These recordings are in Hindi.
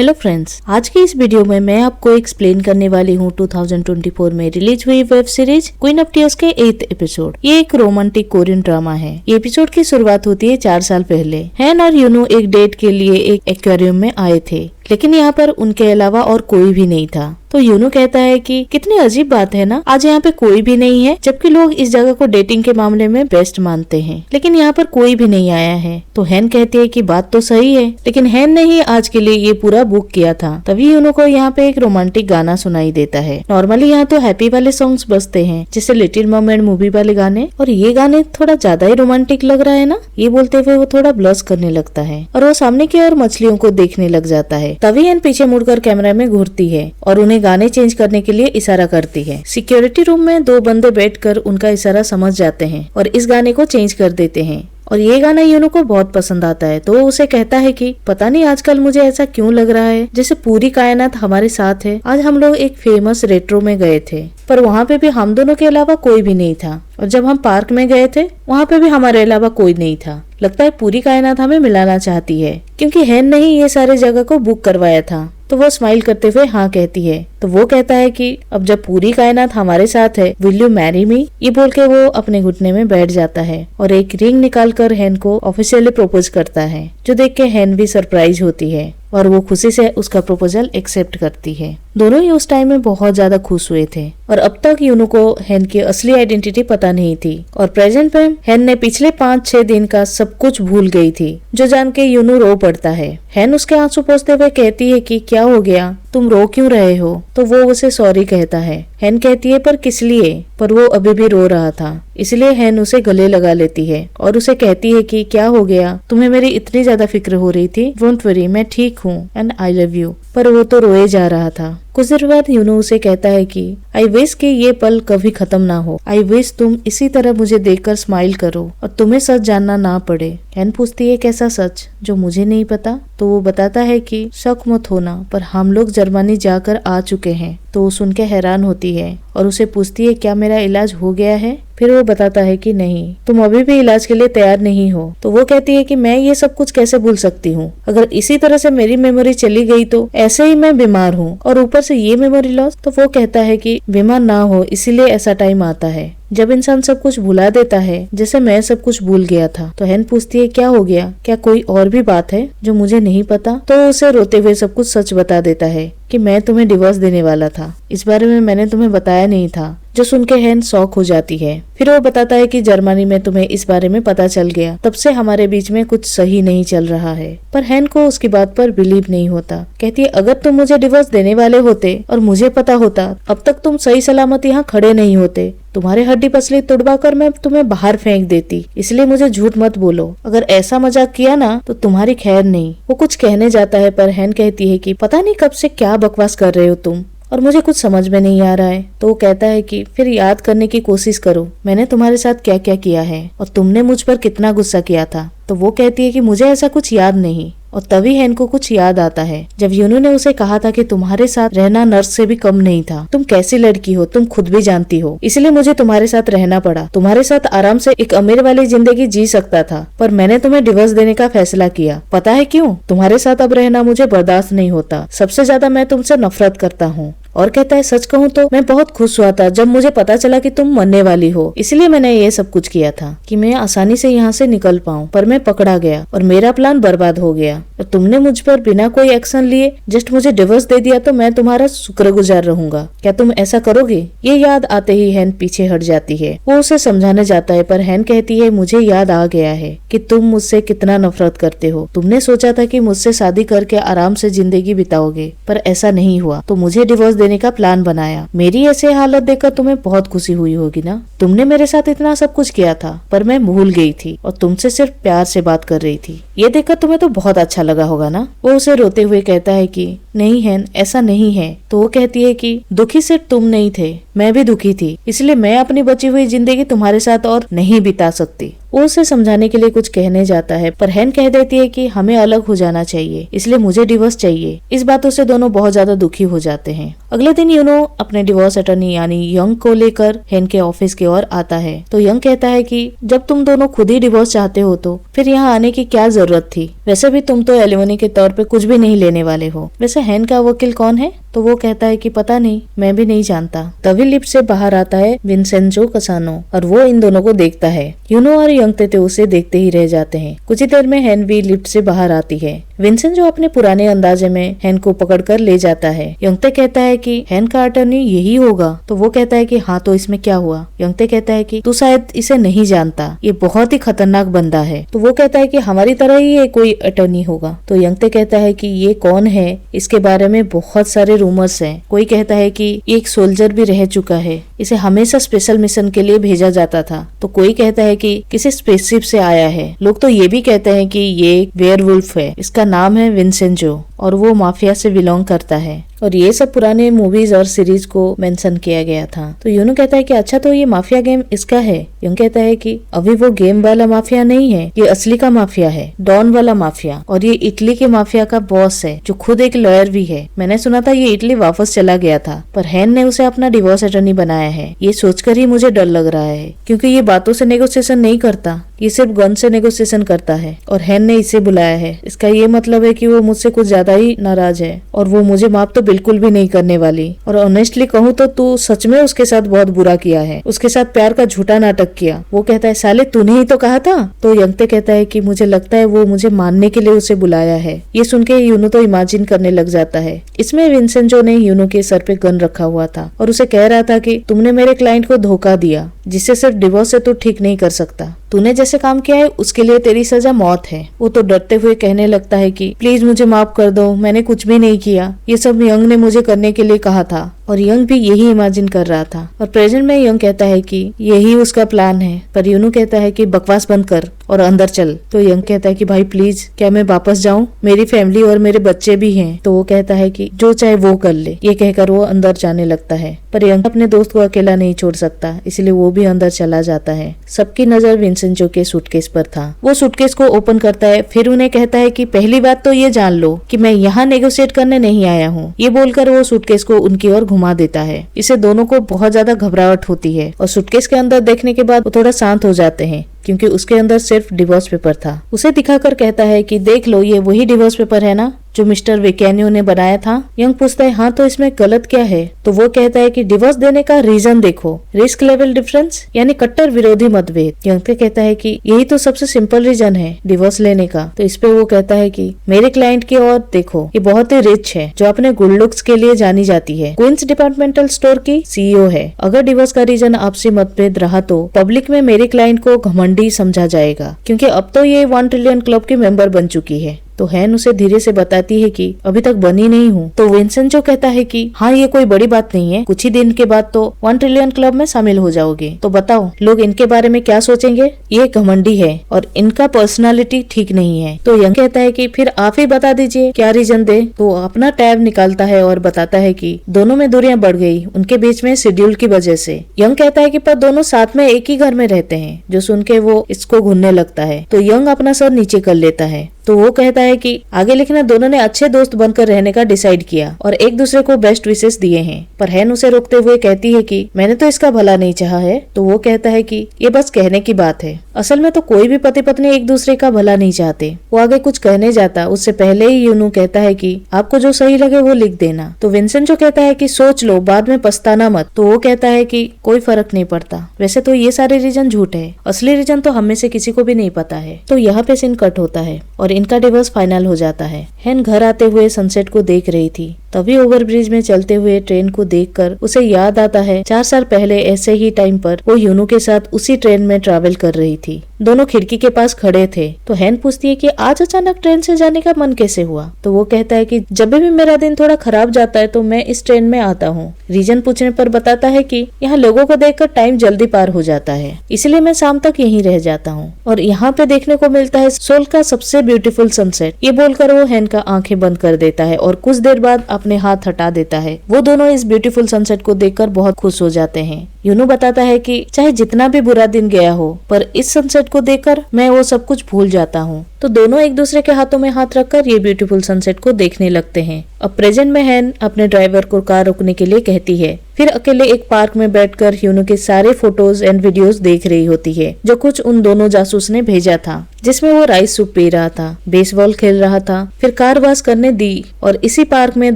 हेलो फ्रेंड्स, आज की इस वीडियो में मैं आपको एक्सप्लेन करने वाली हूँ 2024 में रिलीज हुई web series queen of tears के 8th एपिसोड। ये एक रोमांटिक कोरियन ड्रामा है। ये एपिसोड की शुरुआत होती है 4 साल पहले। हैन और यूनू एक डेट के लिए एक एक्वेरियम में आए थे, लेकिन यहाँ पर उनके अलावा और कोई भी नहीं था। तो यूनू कहता है कि कितनी अजीब बात है ना, आज यहाँ पे कोई भी नहीं है, जबकि लोग इस जगह को डेटिंग के मामले में बेस्ट मानते हैं, लेकिन यहाँ पर कोई भी नहीं आया है। तो हैन कहती है कि बात तो सही है, लेकिन हैन ने ही आज के लिए ये पूरा बुक किया था। तभी यूनू को यहाँ पे एक रोमांटिक गाना सुनाई देता है। नॉर्मली यहाँ तो हैप्पी वाले सॉन्ग्स बजते हैं, जैसे लिटिल मर्मेड मूवी वाले गाने, और ये गाने थोड़ा ज्यादा ही रोमांटिक लग रहा है ना। ये बोलते हुए वो थोड़ा ब्लश करने लगता है और वो सामने की ओर मछलियों को देखने लग जाता है। तभी हैन पीछे मुड़कर कैमरा में घूरती है और उन्हें गाने चेंज करने के लिए इशारा करती है। सिक्योरिटी रूम में 2 बंदे बैठकर उनका इशारा समझ जाते हैं और इस गाने को चेंज कर देते हैं। और ये गाना यूनू को बहुत पसंद आता है, तो वो उसे कहता है कि पता नहीं आजकल मुझे ऐसा क्यों लग रहा है जैसे पूरी कायनात हमारे साथ है। आज हम लोग एक फेमस रेट्रो में गए थे, पर वहाँ पे भी हम दोनों के अलावा कोई भी नहीं था, और जब हम पार्क में गए थे वहाँ पे भी हमारे अलावा कोई नहीं था। लगता है पूरी कायनात हमें मिलाना चाहती है, क्योंकि हैन ने ही ये सारे जगह को बुक करवाया था। तो वो स्माइल करते हुए हाँ कहती है। तो वो कहता है कि अब जब पूरी कायनात हमारे साथ है, विल यू मैरी मी? ये बोल के वो अपने घुटने में बैठ जाता है और एक रिंग निकाल कर हैन को ऑफिशियली प्रपोज करता है, जो देख के हैन भी सरप्राइज होती है और वो खुशी से उसका प्रपोजल एक्सेप्ट करती है। दोनों ही उस टाइम में बहुत ज्यादा खुश हुए थे, और अब तक यूनू को हैन की असली आइडेंटिटी पता नहीं थी, और प्रेजेंट में हैन ने पिछले 5-6 दिन का सब कुछ भूल गई थी, जो जान के यूनू रो पड़ता है। हैन उसके आंसू पोंछते हुए कहती है कि क्या हो गया, तुम रो क्यों रहे हो? तो वो उसे सॉरी कहता है। हैन कहती है पर किस लिए? पर वो अभी भी रो रहा था, इसलिए हैन उसे गले लगा लेती है और उसे कहती है कि क्या हो गया, तुम्हें मेरी इतनी ज्यादा फिक्र हो रही थी? डोंट वरी, मैं ठीक हूँ एंड आई लव यू। पर वो तो रोए जा रहा था। कुछ देर बाद यूनू उसे कहता है कि आई विश कि ये पल कभी खत्म ना हो। आई विश तुम इसी तरह मुझे देखकर स्माइल करो और तुम्हें सच जानना ना पड़े। हैन पूछती है कैसा सच जो मुझे नहीं पता? तो वो बताता है कि शक मत होना, पर हम लोग जर्मनी जाकर आ चुके हैं। तो वो सुन के हैरान होती है और उसे पूछती है क्या मेरा इलाज हो गया है? फिर वो बताता है कि नहीं, तुम अभी भी इलाज के लिए तैयार नहीं हो। तो वो कहती है कि मैं ये सब कुछ कैसे भूल सकती हूँ? अगर इसी तरह से मेरी मेमोरी चली गई तो ऐसे ही मैं बीमार हूँ, और ऊपर से ये मेमोरी लॉस। तो वो कहता है कि बीमार ना हो, इसीलिए ऐसा टाइम आता है जब इंसान सब कुछ भुला देता है, जैसे मैं सब कुछ भूल गया था। तो हैन पूछती है क्या हो गया, क्या कोई और भी बात है जो मुझे नहीं पता? तो उसे रोते हुए सब कुछ सच बता देता है कि मैं तुम्हें डिवोर्स देने वाला था, इस बारे में मैंने तुम्हें बताया नहीं था। जो सुन के हैन शॉक हो जाती है। फिर वो बताता है कि जर्मनी में तुम्हें इस बारे में पता चल गया, तब से हमारे बीच में कुछ सही नहीं चल रहा है। पर हैन को उसकी बात पर बिलीव नहीं होता। कहती है अगर तुम मुझे डिवोर्स देने वाले होते और मुझे पता होता, अब तक तुम सही सलामत यहाँ खड़े नहीं होते। तुम्हारे हड्डी पसली तुड़वा कर मैं तुम्हें बाहर फेंक देती, इसलिए मुझे झूठ मत बोलो। अगर ऐसा मजाक किया ना तो तुम्हारी खैर नहीं। वो कुछ कहने जाता है, पर हैन कहती है कि पता नहीं कब से क्या बकवास कर रहे हो तुम, और मुझे कुछ समझ में नहीं आ रहा है। तो वो कहता है कि फिर याद करने की कोशिश करो, मैंने तुम्हारे साथ क्या क्या किया है और तुमने मुझ पर कितना गुस्सा किया था। तो वो कहती है कि मुझे ऐसा कुछ याद नहीं। और तभी हैन को कुछ याद आता है, जब यूनू ने उसे कहा था कि तुम्हारे साथ रहना नर्स से भी कम नहीं था। तुम कैसी लड़की हो, तुम खुद भी जानती हो, इसलिए मुझे तुम्हारे साथ रहना पड़ा। तुम्हारे साथ आराम से एक अमीर वाली जिंदगी जी सकता था, पर मैंने तुम्हें डिवोर्स देने का फैसला किया। पता है क्यों? तुम्हारे साथ अब रहना मुझे बर्दाश्त नहीं होता। सबसे ज्यादा मैं तुमसे नफरत करता हूँ। और कहता है सच कहूँ तो मैं बहुत खुश हुआ था जब मुझे पता चला कि तुम मरने वाली हो, इसलिए मैंने ये सब कुछ किया था कि मैं आसानी से यहाँ से निकल पाऊँ, पर मैं पकड़ा गया और मेरा प्लान बर्बाद हो गया। और तुमने मुझ पर बिना कोई एक्शन लिए जस्ट मुझे डिवोर्स दे दिया, तो मैं तुम्हारा शुक्रगुजार रहूंगा। क्या तुम ऐसा करोगे? ये याद आते ही हैन पीछे हट जाती है। वो उसे समझाने जाता है, पर हैन कहती है मुझे याद आ गया है कि तुम मुझसे कितना नफरत करते हो। तुमने सोचा था कि मुझसे शादी करके आराम से जिंदगी बिताओगे, पर ऐसा नहीं हुआ, तो मुझे डिवोर्स देने का प्लान बनाया। मेरी ऐसे हालत देखकर तुम्हें बहुत खुशी हुई होगी ना। तुमने मेरे साथ इतना सब कुछ किया था, पर मैं भूल गई थी और तुमसे सिर्फ प्यार से बात कर रही थी। ये देखकर तुम्हें तो बहुत अच्छा लगा होगा ना। वो उसे रोते हुए कहता है कि नहीं हैन, ऐसा नहीं है। तो वो कहती है कि दुखी सिर्फ तुम नहीं थे, मैं भी दुखी थी, इसलिए मैं अपनी बची हुई जिंदगी तुम्हारे साथ और नहीं बिता सकती। वो उसे समझाने के लिए कुछ कहने जाता है, पर हैन कह देती है कि हमें अलग हो जाना चाहिए, इसलिए मुझे डिवोर्स चाहिए। इस बातों से दोनों बहुत ज्यादा दुखी हो जाते हैं। अगले दिन यूनो अपने डिवोर्स अटर्नी यानी यंग को लेकर हैन के ऑफिस की ओर आता है। तो यंग कहता है कि जब तुम दोनों खुद ही डिवोर्स चाहते हो तो फिर यहाँ आने की क्या जरूरत थी, वैसे भी तुम तो एलिमनी के तौर पे कुछ भी नहीं लेने वाले हो। वैसे हैन का वकील कौन है? तो वो कहता है कि पता नहीं, मैं भी नहीं जानता। तभी लिफ्ट से बाहर आता है विंसेंजो कसानो और वो इन दोनों को देखता है। यूनो और यंग तेते उसे देखते ही रह जाते हैं। कुछ ही देर में हैन भी लिफ्ट से बाहर आती है। विंसेंजो अपने पुराने अंदाजे में हैन को पकड़कर ले जाता है। यंगते कहता है कि हैन का अटर्नी यही होगा। तो वो कहता है कि हाँ, तो इसमें क्या हुआ? यंगते कहता है कि तू शायद इसे नहीं जानता, ये बहुत ही खतरनाक बंदा है। तो वो कहता है कि हमारी तरह ही ये कोई अटर्नी होगा। तो यंगते कहता है कि ये कौन है, इसके बारे में बहुत सारे रूमर्स हैं। कोई कहता है कि ये एक सोल्जर भी रह चुका है, इसे हमेशा स्पेशल मिशन के लिए भेजा जाता था। तो कोई कहता है कि किसी स्पेसशिप से आया है। लोग तो ये भी कहते हैं कि ये एक वेयरवुल्फ है, इसका नाम है विंसेंजो और वो माफिया से बिलोंग करता है। और ये सब पुराने मूवीज और सीरीज को मेंशन किया गया था। तो यूनो कहता है कि अच्छा, तो ये माफिया गेम इसका है। यूनो कहता है कि अभी वो गेम वाला माफिया नहीं है, ये असली का माफिया है, डॉन वाला माफिया। और ये इटली के माफिया का बॉस है जो खुद एक लॉयर भी है। मैंने सुना था ये इटली वापस चला गया था, पर हैन ने उसे अपना डिवोर्स अटर्नी बनाया है। ये सोचकर ही मुझे डर लग रहा है, क्योंकि ये बातों से नेगोशिएशन नहीं करता, ये सिर्फ गन से नेगोशिएशन करता है। और हैन ने इसे बुलाया है, इसका ये मतलब है कि वो मुझसे कुछ ज्यादा ही नाराज है और वो मुझे माफ तो बिल्कुल भी नहीं करने वाली। और ऑनेस्टली कहूँ तो तू सच में उसके साथ बहुत बुरा किया है, उसके साथ प्यार का झूठा नाटक किया। वो कहता है साले तूने ही तो कहा था। तो यंगते कहता है कि मुझे लगता है वो मुझे मानने के लिए उसे बुलाया है। ये सुन के यूनो तो इमेजिन करने लग जाता है। इसमें विंसेंजो ने यूनो के सर पे गन रखा हुआ था और उसे कह रहा था कि तुमने मेरे क्लाइंट को धोखा दिया, जिससे सिर्फ डिवोर्स से तू ठीक नहीं कर सकता। तूने जैसे काम किया है उसके लिए तेरी सजा मौत है। वो तो डरते हुए कहने लगता है कि प्लीज मुझे माफ कर दो, मैंने कुछ भी नहीं किया, ये सब यंग ने मुझे करने के लिए कहा था। और यंग भी यही इमेजिन कर रहा था। और प्रेजेंट में यंग कहता है कि यही उसका प्लान है, पर यूनो कहता है कि बकवास बंद कर और अंदर चल। तो यंग कहता है कि भाई प्लीज, क्या मैं वापस जाऊं? मेरी फैमिली और मेरे बच्चे भी हैं। तो वो कहता है कि जो चाहे वो कर ले। ये कहकर वो अंदर जाने लगता है, पर यंग अपने दोस्त को अकेला नहीं छोड़ सकता, इसलिए वो भी अंदर चला जाता है। सबकी नजर विंसेंजो के सूटकेस पर था। वो सूटकेस को ओपन करता है, फिर उन्हें कहता है कि पहली बात तो ये जान लो कि मैं यहाँ नेगोशिएट करने नहीं आया हूँ। ये बोलकर वो सूटकेस को उनकी ओर घुमा देता है। इससे दोनों को बहुत ज्यादा घबराहट होती है और सूटकेस के अंदर देखने के बाद वो थोड़ा शांत हो जाते हैं, क्योंकि उसके अंदर सिर्फ डिवोर्स पेपर था। उसे दिखाकर कहता है कि देख लो, ये वही डिवोर्स पेपर है ना जो मिस्टर विकैनियो ने बनाया था। यंग पूछता है हाँ, तो इसमें गलत क्या है? तो वो कहता है कि डिवोर्स देने का रीजन देखो, रिस्क लेवल डिफरेंस यानी कट्टर विरोधी मतभेद। यंग कहता है कि यही तो सबसे सिंपल रीजन है डिवोर्स लेने का। तो इस पे वो कहता है कि मेरे क्लाइंट की ओर देखो, ये बहुत ही रिच है, जो अपने गुड लुक्स के लिए जानी जाती है, क्वींस डिपार्टमेंटल स्टोर की सीईओ है। अगर डिवोर्स का रीजन आपसी मतभेद रहा तो पब्लिक में मेरे क्लाइंट को घमंडी समझा जाएगा, क्योंकि अब तो ये 1 ट्रिलियन क्लब की मेंबर बन चुकी है। तो हैन उसे धीरे से बताती है कि अभी तक बनी नहीं हूँ। तो विंसेंजो कहता है कि हाँ, ये कोई बड़ी बात नहीं है, कुछ ही दिन के बाद तो 1 ट्रिलियन क्लब में शामिल हो जाओगे। तो बताओ लोग इनके बारे में क्या सोचेंगे? ये घमंडी है और इनका पर्सनालिटी ठीक नहीं है। तो यंग कहता है कि फिर आप ही बता दीजिए क्या रीजन दे। तो अपना टैब निकालता है और बताता है कि दोनों में दूरियां बढ़ गई उनके बीच में शेड्यूल की वजह से। यंग कहता है कि पर दोनों साथ में एक ही घर में रहते हैं। जो सुन के वो इसको घूरने लगता है। तो यंग अपना सर नीचे कर लेता है। तो वो कहता है कि आगे लिखना दोनों ने अच्छे दोस्त बनकर रहने का डिसाइड किया और एक दूसरे को बेस्ट विशेष दिए हैं। पर हैन उसे रोकते हुए कहती है कि मैंने तो इसका भला नहीं चाहा है। तो वो कहता है कि ये बस कहने की बात है, असल में तो कोई भी पति पत्नी एक दूसरे का भला नहीं चाहते। वो आगे कुछ कहने जाता उससे पहले ही यूनो कहता है कि आपको जो सही लगे वो लिख देना। तो विंसेंजो कहता है कि सोच लो, बाद में पछताना मत। तो वो कहता है कि कोई फर्क नहीं पड़ता, वैसे तो ये सारे रीजन झूठ है, असली रीजन तो हम में से किसी को भी नहीं पता है। तो यहाँ पे सीन कट होता है और इनका डिवोर्स फाइनल हो जाता है। हैन घर आते हुए सनसेट को देख रही थी, तभी ओवरब्रिज में चलते हुए ट्रेन को देखकर उसे याद आता है 4 साल पहले ऐसे ही टाइम पर वो यूनो के साथ उसी ट्रेन में ट्रैवल कर रही थी। दोनों खिड़की के पास खड़े थे। तो हैन पूछती है कि आज अचानक ट्रेन से जाने का मन कैसे हुआ? तो वो कहता है कि जब भी मेरा दिन थोड़ा खराब जाता है तो मैं इस ट्रेन में आता हूँ। रीजन पूछने पर बताता है कि यहाँ लोगों को देखकर टाइम जल्दी पार हो जाता है, इसलिए मैं शाम तक यहीं रह जाता हूँ और यहाँ पे देखने को मिलता है सोल का सबसे ब्यूटीफुल सनसेट। ये बोलकर वो हैन का आंखें बंद कर देता है और कुछ देर बाद अपने हाथ हटा देता है। वो दोनों इस ब्यूटीफुल सनसेट को देखकर बहुत खुश हो जाते हैं। यूनू बताता है कि चाहे जितना भी बुरा दिन गया हो, पर इस सनसेट को देखकर मैं वो सब कुछ भूल जाता हूँ। तो दोनों एक दूसरे के हाथों में हाथ रखकर ये ब्यूटीफुल सनसेट को देखने लगते हैं। अब प्रेजेंट में हैन अपने ड्राइवर को कार रोकने के लिए कहती है। फिर अकेले एक पार्क में बैठकर यूनू के सारे फोटोज एंड वीडियोस देख रही होती है, जो कुछ उन दोनों जासूस ने भेजा था, जिसमें वो राइस सूप पी रहा था, बेसबॉल खेल रहा था, फिर कार वॉश करने दी और इसी पार्क में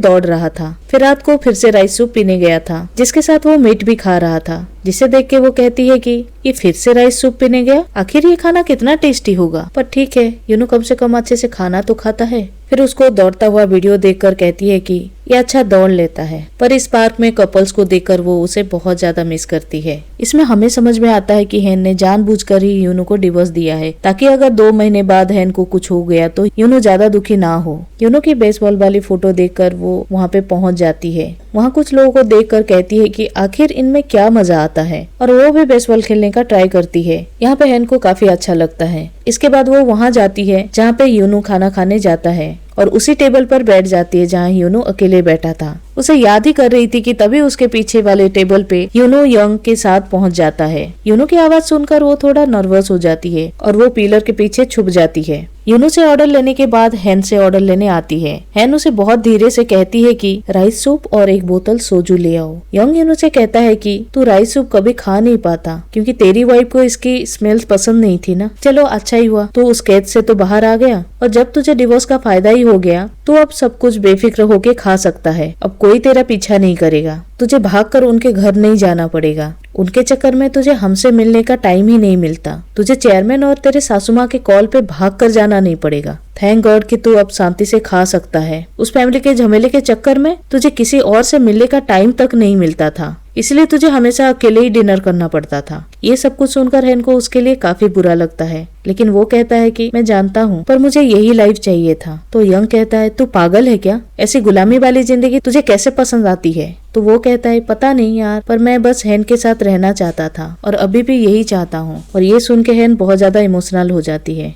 दौड़ रहा था। फिर रात को फिर से राइस सूप पीने गया था, जिसके साथ वो मीट भी खा रहा था, जिसे देख के वो कहती है कि ये फिर से राइस सूप पीने गया, आखिर ये खाना कितना टेस्टी होगा। पर ठीक है, यूनू कम से कम अच्छे से खाना तो खाता है। फिर उसको दौड़ता हुआ वीडियो देखकर कहती है कि ये अच्छा दौड़ लेता है, पर इस पार्क में कपल्स को देखकर वो उसे बहुत ज्यादा मिस करती है। इसमें हमें समझ में आता है कि हैन ने जानबूझकर ही यूनू को डिवोर्स दिया है, ताकि अगर 2 महीने बाद हैन को कुछ हो गया तो यूनू ज्यादा दुखी ना हो। यूनू की बेसबॉल वाली फोटो देखकर वो वहाँ पे पहुँच जाती है। वहाँ कुछ लोगों को देखकर कहती है कि आखिर इनमें क्या मजा आता है, और वो भी बेसबॉल खेलने का ट्राई करती है। यहाँ पे हैन को काफी अच्छा लगता है। इसके बाद वो वहाँ जाती है जहाँ पे यूनू खाना खाने जाता है, और उसी टेबल पर बैठ जाती है जहाँ यूनू अकेले बैठा था। उसे याद ही कर रही थी कि तभी उसके पीछे वाले टेबल पे यूनू यंग के साथ पहुँच जाता है। यूनू की आवाज सुनकर वो थोड़ा नर्वस हो जाती है और वो पिलर के पीछे छुप जाती है। यूनू से ऑर्डर लेने के बाद हैन से ऑर्डर लेने आती है। हैन उसे बहुत धीरे से कहती है कि राइस सूप और एक बोतल सोजू ले आओ। यंग यूनू से कहता है कि तू राइस सूप कभी खा नहीं पाता, क्योंकि तेरी वाइफ को इसकी स्मेल पसंद नहीं थी ना। चलो अच्छा ही हुआ, तू उस कैद से तो बाहर आ गया, और जब तुझे डिवोर्स का फायदा ही हो गया तो अब सब कुछ बेफिक्र होके खा सकता है। अब कोई तेरा पीछा नहीं करेगा, तुझे भागकर उनके घर नहीं जाना पड़ेगा। उनके चक्कर में तुझे हमसे मिलने का टाइम ही नहीं मिलता। तुझे चेयरमैन और तेरे सासू माँ के कॉल पे भाग कर जाना नहीं पड़ेगा। थैंक गॉड कि तू अब शांति से खा सकता है। उस फैमिली के झमेले के चक्कर में तुझे किसी और से मिलने का टाइम तक नहीं मिलता था, इसलिए तुझे हमेशा अकेले ही डिनर करना पड़ता था। ये सब कुछ सुनकर हैन को उसके लिए काफी बुरा लगता है, लेकिन वो कहता है कि मैं जानता हूँ, पर मुझे यही लाइफ चाहिए था। तो यंग कहता है तू पागल है क्या? ऐसी गुलामी वाली जिंदगी तुझे कैसे पसंद आती है? तो वो कहता है पता नहीं यार, पर मैं बस हैन के साथ रहना चाहता था और अभी भी यही चाहता हूँ। और ये सुन के हैन बहुत ज्यादा इमोशनल हो जाती है।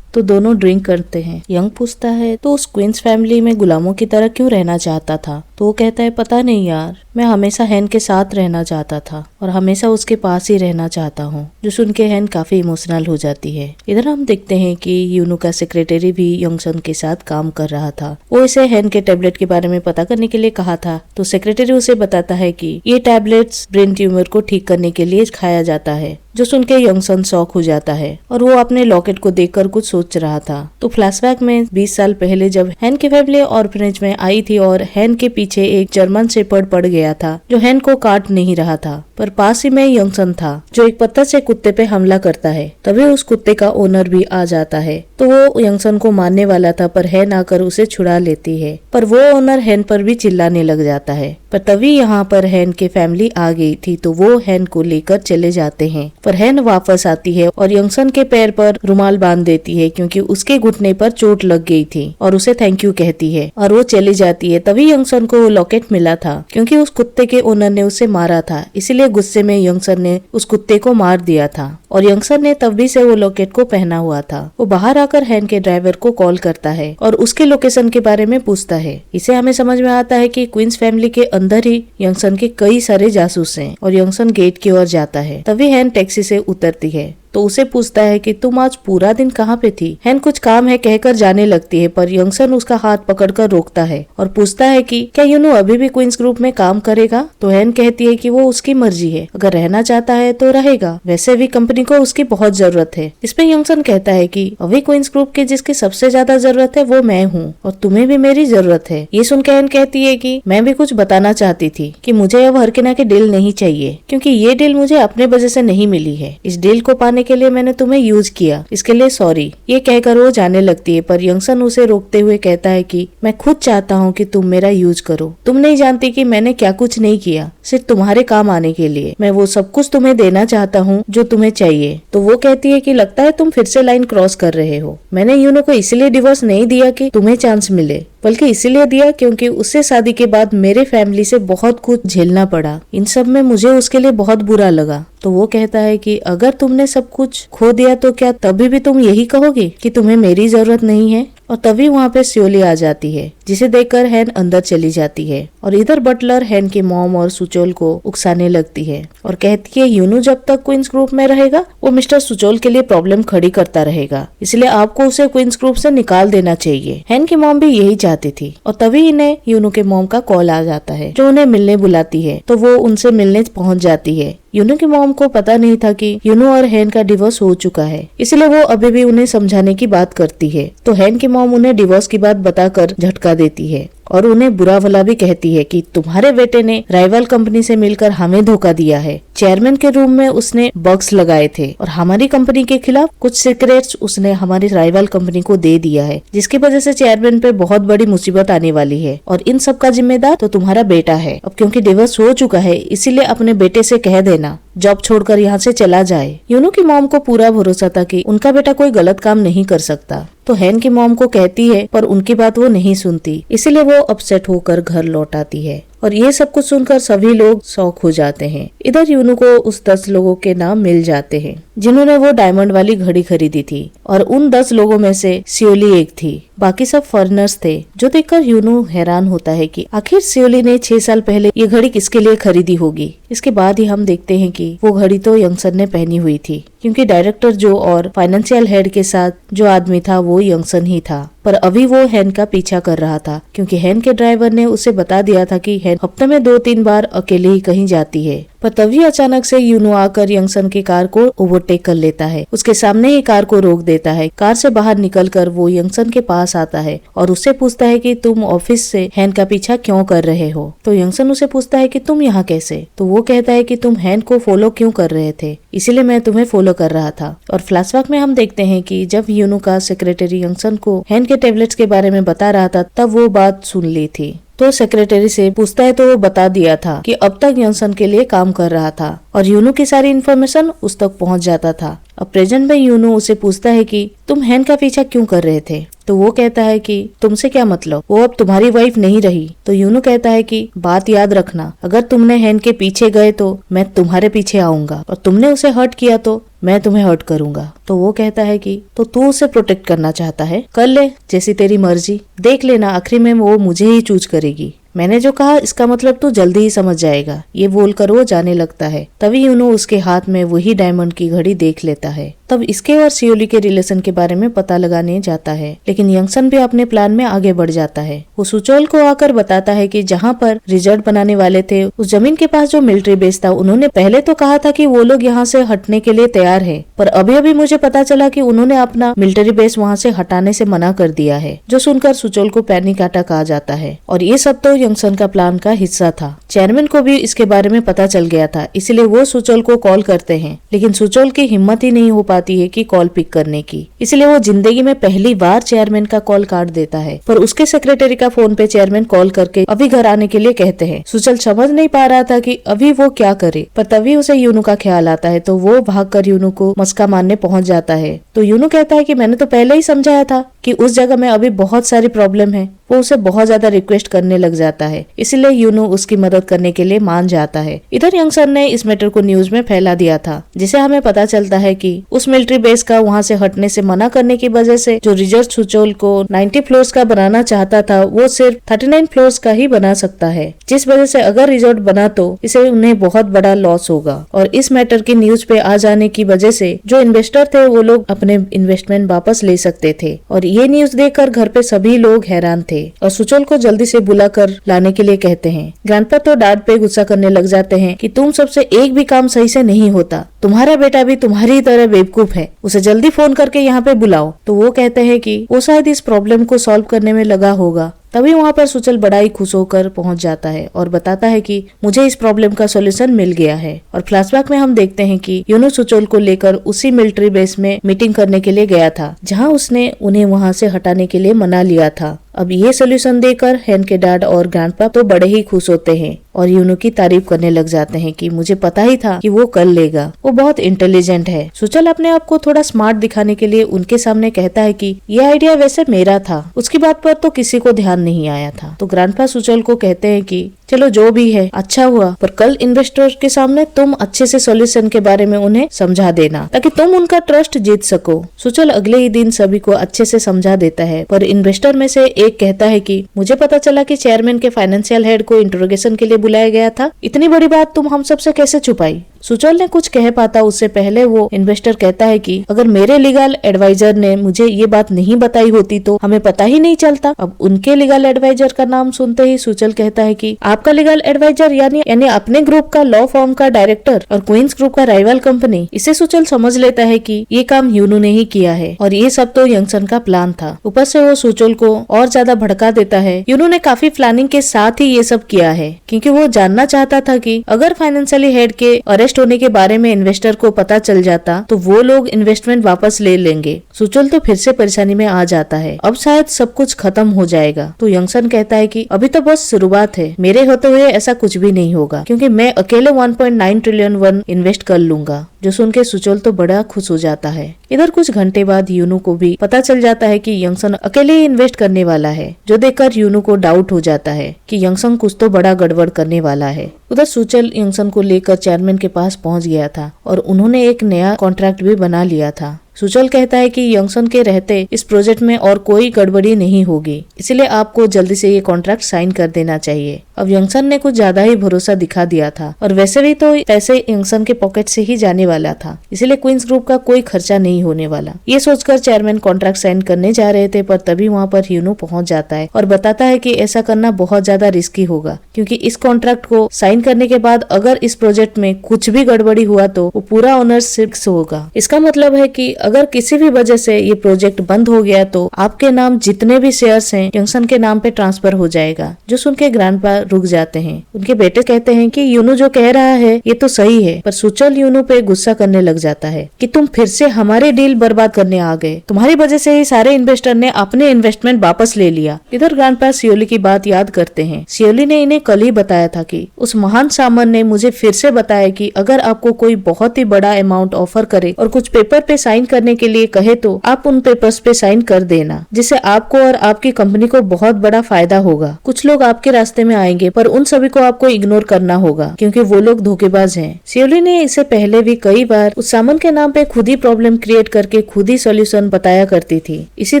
तो दोनों ड्रिंक करते हैं। यंग पूछता है तो उस क्वींस फैमिली में गुलामों की तरह क्यों रहना चाहता था? तो वो कहता है पता नहीं यार, मैं हमेशा हैन के साथ रहना चाहता था और हमेशा उसके पास ही रहना चाहता हूँ। जो सुन के हैन काफी इमोशनल हो जाती है। इधर हम देखते हैं कि यूनू का सेक्रेटरी भी यंगसन के साथ काम कर रहा था। वो इसे हैन के टैबलेट के बारे में पता करने के लिए कहा था, तो सेक्रेटरी उसे बताता है कि ये टैबलेट्स ब्रेन ट्यूमर को ठीक करने के लिए खाया जाता है। जो सुन के यंगसन शॉक हो जाता है और वो अपने लॉकेट को देखकर कुछ सोच रहा था। तो फ्लैशबैक में 20 साल पहले जब हैन की फैमिली ऑर्फनेज में आई थी और हैन के पीछे एक जर्मन शेपर्ड पड़ गया था, जो हैन को काट नहीं रहा था, पर पास ही में यंगसन था जो एक पत्थर से कुत्ते पे हमला करता है। तभी उस कुत्ते का ओनर भी आ जाता है। तो वो यंगसन को मारने वाला था, पर हैन आकर उसे छुड़ा लेती है। पर वो ओनर हैन पर भी चिल्लाने लग जाता है। पर तभी यहाँ पर हैन की फैमिली आ गई थी, तो वो हैन को लेकर चले जाते हैं। पर हैन वापस आती है और यंगसन के पैर पर रुमाल बांध देती है, क्योंकि उसके घुटने पर चोट लग गई थी, और उसे थैंक यू कहती है और वो चली जाती है। तभी यंगसन को लॉकेट मिला था, क्योंकि उस कुत्ते के ओनर ने उसे मारा था, इसीलिए गुस्से में यंगसन ने उस कुत्ते को मार दिया था, और यंगसन ने तभी से वो लॉकेट को पहना हुआ था। वो बाहर आकर हैन के ड्राइवर को कॉल करता है और उसके लोकेशन के बारे में पूछता है। इसे हमें समझ में आता है कि क्वींस फैमिली के अंदर ही यंगसन के कई सारे जासूस हैं, और यंगसन गेट की ओर जाता है। तभी हैन टैक्सी से उतरती है, तो उसे पूछता है कि तुम आज पूरा दिन कहाँ पे थी? हैन कुछ काम है कहकर जाने लगती है, पर यंगसन उसका हाथ पकड़कर रोकता है और पूछता है कि क्या यूनू अभी भी क्वींस ग्रुप में काम करेगा? तो हैन कहती है कि वो उसकी मर्जी है, अगर रहना चाहता है तो रहेगा, वैसे भी कंपनी को उसकी बहुत जरूरत है। इसमें यंगसन कहता है कि अभी क्वींस ग्रुप के जिसकी सबसे ज्यादा जरूरत है वो मैं हूँ, और तुम्हें भी मेरी जरूरत है। ये सुनकर हैन कहती है कि मैं भी कुछ बताना चाहती थी कि मुझे अब हरकिना की डील नहीं चाहिए, क्योंकि ये डील मुझे अपने वजह से नहीं मिली है। इस डील को पाने के लिए मैंने तुम्हें यूज किया, इसके लिए सॉरी। ये कहकर वो जाने लगती है, पर यंगसन उसे रोकते हुए कहता है कि मैं खुद चाहता हूँ कि तुम मेरा यूज करो। तुम नहीं जानती कि मैंने क्या कुछ नहीं किया, सिर्फ तुम्हारे काम आने के लिए। मैं वो सब कुछ तुम्हें देना चाहता हूँ जो तुम्हें चाहिए। तो वो कहती है कि लगता है तुम फिर से लाइन क्रॉस कर रहे हो। मैंने यूनो को इसलिए डिवोर्स नहीं दिया कि तुम्हें चांस मिले, बल्कि इसीलिए दिया क्योंकि उससे शादी के बाद मेरे फैमिली से बहुत कुछ झेलना पड़ा। इन सब में मुझे उसके लिए बहुत बुरा लगा। तो वो कहता है कि अगर तुमने सब कुछ खो दिया तो क्या तभी भी तुम यही कहोगे कि तुम्हें मेरी जरूरत नहीं है? और तभी वहाँ पे सियोली आ जाती है, जिसे देखकर हैन अंदर चली जाती है और इधर बटलर हैन की मॉम और सुचोल को उकसाने लगती है और कहती है यूनू जब तक क्वींस ग्रुप में रहेगा वो मिस्टर सुचोल के लिए प्रॉब्लम खड़ी करता रहेगा, इसलिए आपको उसे क्वींस ग्रुप से निकाल देना चाहिए। हैन की मॉम भी यही चाहती थी और तभी इन्हें यूनू के मॉम का कॉल आ जाता है जो उन्हें मिलने बुलाती है, तो वो उनसे मिलने पहुंच जाती है। यूनू की मॉम को पता नहीं था कि यूनू और हैन का डिवोर्स हो चुका है, इसलिए वो अभी भी उन्हें समझाने की बात करती है। तो हैन की मॉम उन्हें डिवोर्स की बात बताकर झटका देती है और उन्हें बुरा भला भी कहती है कि तुम्हारे बेटे ने राइवल कंपनी से मिलकर हमें धोखा दिया है। चेयरमैन के रूम में उसने बग्स लगाए थे और हमारी कंपनी के खिलाफ कुछ सीक्रेट्स उसने हमारी राइवल कंपनी को दे दिया है, जिसकी वजह से चेयरमैन पे बहुत बड़ी मुसीबत आने वाली है और इन सब का जिम्मेदार तो तुम्हारा बेटा है। अब क्योंकि डिवोर्स हो चुका है इसीलिए अपने बेटे से कह देना जॉब छोड़कर यहाँ से चला जाए। यूनू की मॉम को पूरा भरोसा था कि उनका बेटा कोई गलत काम नहीं कर सकता, तो हैन की मॉम को कहती है पर उनकी बात वो नहीं सुनती, इसीलिए वो अपसेट होकर घर लौट आती है और ये सब कुछ सुनकर सभी लोग शॉक हो जाते हैं। इधर यूनू को उस 10 लोगों के नाम मिल जाते हैं जिन्होंने वो डायमंड वाली घड़ी खरीदी थी और उन 10 लोगों में से सियोली एक थी, बाकी सब फॉरेनर्स थे। जो देखकर यूनू हैरान होता है कि आखिर सियोली ने 6 साल पहले ये घड़ी किसके लिए खरीदी होगी। इसके बाद ही हम देखते हैं कि वो घड़ी तो यंगसन ने पहनी हुई थी, क्योंकि डायरेक्टर जो और फाइनेंशियल हेड के साथ जो आदमी था वो यंगसन ही था, पर अभी वो हैन का पीछा कर रहा था क्योंकि हैन के ड्राइवर ने उसे बता दिया था कि हैन हफ्ते में 2-3 बार अकेले ही कहीं जाती है। पर तभी अचानक से यूनू आकर यंगसन की कार को ओवरटेक कर लेता है, उसके सामने ही कार को रोक देता है। कार से बाहर निकलकर वो यंगसन के पास आता है और उससे पूछता है कि तुम ऑफिस से हैन का पीछा क्यों कर रहे हो। तो यंगसन उसे पूछता है कि तुम यहाँ कैसे। तो वो कहता है कि तुम हैन को फॉलो क्यों कर रहे थे, इसीलिए मैं तुम्हें फॉलो कर रहा था। और फ्लैशबैक में हम देखते हैं कि जब यूनू का सेक्रेटरी यंगसन को हैन के टेबलेट्स के बारे में बता रहा था तब वो बात सुन ली थी। तो सेक्रेटरी से पूछता है तो वो बता दिया था कि अब तक यंगसन के लिए काम कर रहा था और यूनू की सारी इन्फॉर्मेशन उस तक पहुंच जाता था। अब प्रेजेंट में यूनू उसे पूछता है कि तुम हैन का पीछा क्यों कर रहे थे। तो वो कहता है कि तुमसे क्या मतलब, वो अब तुम्हारी वाइफ नहीं रही। तो यूनू कहता है कि बात याद रखना, अगर तुमने हैन के पीछे गए तो मैं तुम्हारे पीछे आऊंगा और तुमने उसे हर्ट किया तो मैं तुम्हें हर्ट करूंगा। तो वो कहता है कि तो तू उसे प्रोटेक्ट करना चाहता है, कर ले, जैसी तेरी मर्जी, देख लेना आखिरी में वो मुझे ही चूज करेगी। मैंने जो कहा इसका मतलब तू जल्दी ही समझ जाएगा। ये बोलकर वो जाने लगता है। तभी यूनू उसके हाथ में वही डायमंड की घड़ी देख लेता है। तब इसके और सियोली के रिलेशन के बारे में पता लगाने जाता है, लेकिन यंगसन भी अपने प्लान में आगे बढ़ जाता है। वो सुचोल को आकर बताता है कि जहाँ पर रिजल्ट बनाने वाले थे उस जमीन के पास जो मिलिट्री बेस था, उन्होंने पहले तो कहा था कि वो लोग यहाँ से हटने के लिए तैयार है, पर अभी अभी मुझे पता चला कि उन्होंने अपना मिलिट्री बेस वहाँ से हटाने से मना कर दिया है। जो सुनकर सुचोल को पैनिक अटैक आ जाता है और ये सब तो यंगसन का प्लान का हिस्सा था। चेयरमैन को भी इसके बारे में पता चल गया था, इसलिए वो सुचोल को कॉल करते हैं, लेकिन सुचोल की हिम्मत ही नहीं हो पाती है कि कॉल पिक करने की, इसलिए वो जिंदगी में पहली बार चेयरमैन का कॉल काट देता है। पर उसके सेक्रेटरी का फोन पे चेयरमैन कॉल करके अभी घर आने के लिए कहते हैं। सुचोल समझ नहीं पा रहा था कि अभी वो क्या करे, पर तभी उसे यूनू का ख्याल आता है, तो वो भागकर यूनू को मस्का मारने पहुंच जाता है। तो यूनू कहता है कि मैंने तो पहले ही समझाया था कि उस जगह में अभी बहुत सारी प्रॉब्लम है। वो उसे बहुत ज्यादा रिक्वेस्ट करने लग जाता है, इसलिए यूनू उसकी मदद करने के लिए मान जाता है। इधर यंगसन ने इस मैटर को न्यूज में फैला दिया था, जिसे हमें पता चलता है कि उस मिलिट्री बेस का वहाँ से हटने से मना करने की वजह से जो रिजर्ट सुचोल को 90 फ्लोर्स का बनाना चाहता था वो सिर्फ 39 फ्लोर्स का ही बना सकता है, जिस वजह से अगर रिजॉर्ट बना तो इसे उन्हें बहुत बड़ा लॉस होगा। और इस मैटर की न्यूज पे आ जाने की वजह से जो इन्वेस्टर थे वो लोग अपने इन्वेस्टमेंट वापस ले सकते थे। और ये न्यूज देखकर घर पे सभी लोग हैरान थे और सुचोल को जल्दी से बुलाकर लाने के लिए कहते हैं। ग्रैंडपा तो डैड पे गुस्सा करने लग जाते हैं कि तुम सबसे एक भी काम सही से नहीं होता, तुम्हारा बेटा भी तुम्हारी तरह बेवकूफ है, उसे जल्दी फोन करके यहाँ पे बुलाओ। तो वो कहते हैं कि वो शायद इस प्रॉब्लम को सॉल्व करने में लगा होगा। तभी वहाँ पर सुचल बड़ा ही खुश होकर पहुंच जाता है और बताता है कि मुझे इस प्रॉब्लम का सॉल्यूशन मिल गया है। और फ्लैशबैक में हम देखते हैं कि यूनू सुचल को लेकर उसी मिलिट्री बेस में मीटिंग करने के लिए गया था, जहां उसने उन्हें वहां से हटाने के लिए मना लिया था। अब ये सोल्यूशन देकर हैन के डैड और ग्रैंडपा तो बड़े ही खुश होते हैं और यूनू की तारीफ करने लग जाते हैं कि मुझे पता ही था कि वो कर लेगा, वो बहुत इंटेलिजेंट है। सुचल अपने आप को थोड़ा स्मार्ट दिखाने के लिए उनके सामने कहता है कि ये आइडिया वैसे मेरा था, उसकी बात पर तो किसी को ध्यान नहीं आया था। तो ग्रैंडपा सुचल को कहते हैं कि चलो जो भी है अच्छा हुआ, पर कल इन्वेस्टर के सामने तुम अच्छे से सॉल्यूशन के बारे में उन्हें समझा देना ताकि तुम उनका ट्रस्ट जीत सको। सुचल अगले ही दिन सभी को अच्छे से समझा देता है, पर इन्वेस्टर में से एक कहता है कि मुझे पता चला कि चेयरमैन के फाइनेंशियल हेड को इंटरोगेशन के लिए बुलाया गया था। इतनी बड़ी बात तुम हम सबसे कैसे छुपाई? सुचल ने कुछ कह पाता उससे पहले वो इन्वेस्टर कहता है कि अगर मेरे लीगल एडवाइजर ने मुझे ये बात नहीं बताई होती तो हमें पता ही नहीं चलता। अब उनके लीगल एडवाइजर का नाम सुनते ही सुचल कहता है कि आपका लीगल एडवाइजर यानी अपने ग्रुप का लॉ फर्म का डायरेक्टर और क्वींस ग्रुप का राइवल कंपनी। इसे सुचल समझ लेता है कि ये काम यूनू ने ही किया है और ये सब तो यंगसन का प्लान था। ऊपर से वो सुचल को और ज्यादा भड़का देता है। यूनू ने काफी प्लानिंग के साथ ही ये सब किया है क्योंकि वो जानना चाहता था कि अगर फाइनेंशियली हेड के अरेस्ट होने के बारे में इन्वेस्टर को पता चल जाता तो वो लोग इन्वेस्टमेंट वापस ले लेंगे। सुचल तो फिर से परेशानी में आ जाता है। अब शायद सब कुछ खत्म हो जाएगा। तो यंगसन कहता है कि अभी तो बस शुरुआत है, मेरे होते हुए ऐसा कुछ भी नहीं होगा क्योंकि मैं अकेले 1.9 ट्रिलियन वन इन्वेस्ट कर लूंगा। जो सुन के सुचल तो बड़ा खुश हो जाता है। इधर कुछ घंटे बाद यूनू को भी पता चल जाता है कि यंगसन अकेले ही इन्वेस्ट करने वाला है, जो देखकर यूनू को डाउट हो जाता है कि यंगसन कुछ तो बड़ा गड़बड़ करने वाला है। उधर सुचल यंगसन को लेकर चेयरमैन के पास पहुंच गया था और उन्होंने एक नया कॉन्ट्रैक्ट भी बना लिया था। सुचल कहता है कि यंगसन के रहते इस प्रोजेक्ट में और कोई गड़बड़ी नहीं होगी, इसलिए आपको जल्दी से ये कॉन्ट्रैक्ट साइन कर देना चाहिए। अब यंगसन ने कुछ ज्यादा ही भरोसा दिखा दिया था और वैसे भी तो पैसे यंगसन के पॉकेट से ही जाने वाला था, इसलिए क्वींस ग्रुप का कोई खर्चा नहीं होने वाला। ये सोचकर चेयरमैन कॉन्ट्रैक्ट साइन करने जा रहे थे, पर तभी वहाँ पर यूनू पहुँच जाता है और बताता है कि ऐसा करना बहुत ज्यादा रिस्की होगा क्योंकि इस कॉन्ट्रैक्ट को साइन करने के बाद अगर इस प्रोजेक्ट में कुछ भी गड़बड़ी हुआ तो वो पूरा ओनरशिप होगा। इसका मतलब है कि अगर किसी भी वजह से ये प्रोजेक्ट बंद हो गया तो आपके नाम जितने भी शेयर्स हैं यंगसन के नाम पे ट्रांसफर हो जाएगा। जो सुन के ग्रैंडपा रुक जाते हैं। उनके बेटे कहते हैं कि यूनू जो कह रहा है ये तो सही है, पर सुचल यूनू पे गुस्सा करने लग जाता है कि तुम फिर से हमारे डील बर्बाद करने आ गए, तुम्हारी वजह से ही सारे इन्वेस्टर ने अपने इन्वेस्टमेंट वापस ले लिया। इधर ग्रैंडपा सियोली की बात याद करते हैं। सियोली ने इन्हें कल ही बताया था कि उस महान सामन ने मुझे फिर से बताया कि अगर आपको कोई बहुत ही बड़ा अमाउंट ऑफर करे और कुछ पेपर पे साइन करने के लिए कहे तो आप उन पेपर्स पे साइन कर देना, जिससे आपको और आपकी कंपनी को बहुत बड़ा फायदा होगा। कुछ लोग आपके रास्ते में आएंगे पर उन सभी को आपको इग्नोर करना होगा क्योंकि वो लोग धोखेबाज हैं। सियोली ने इससे पहले भी कई बार उस सामन के नाम पे खुद ही प्रॉब्लम क्रिएट करके खुद ही सॉल्यूशन बताया करती थी। इसी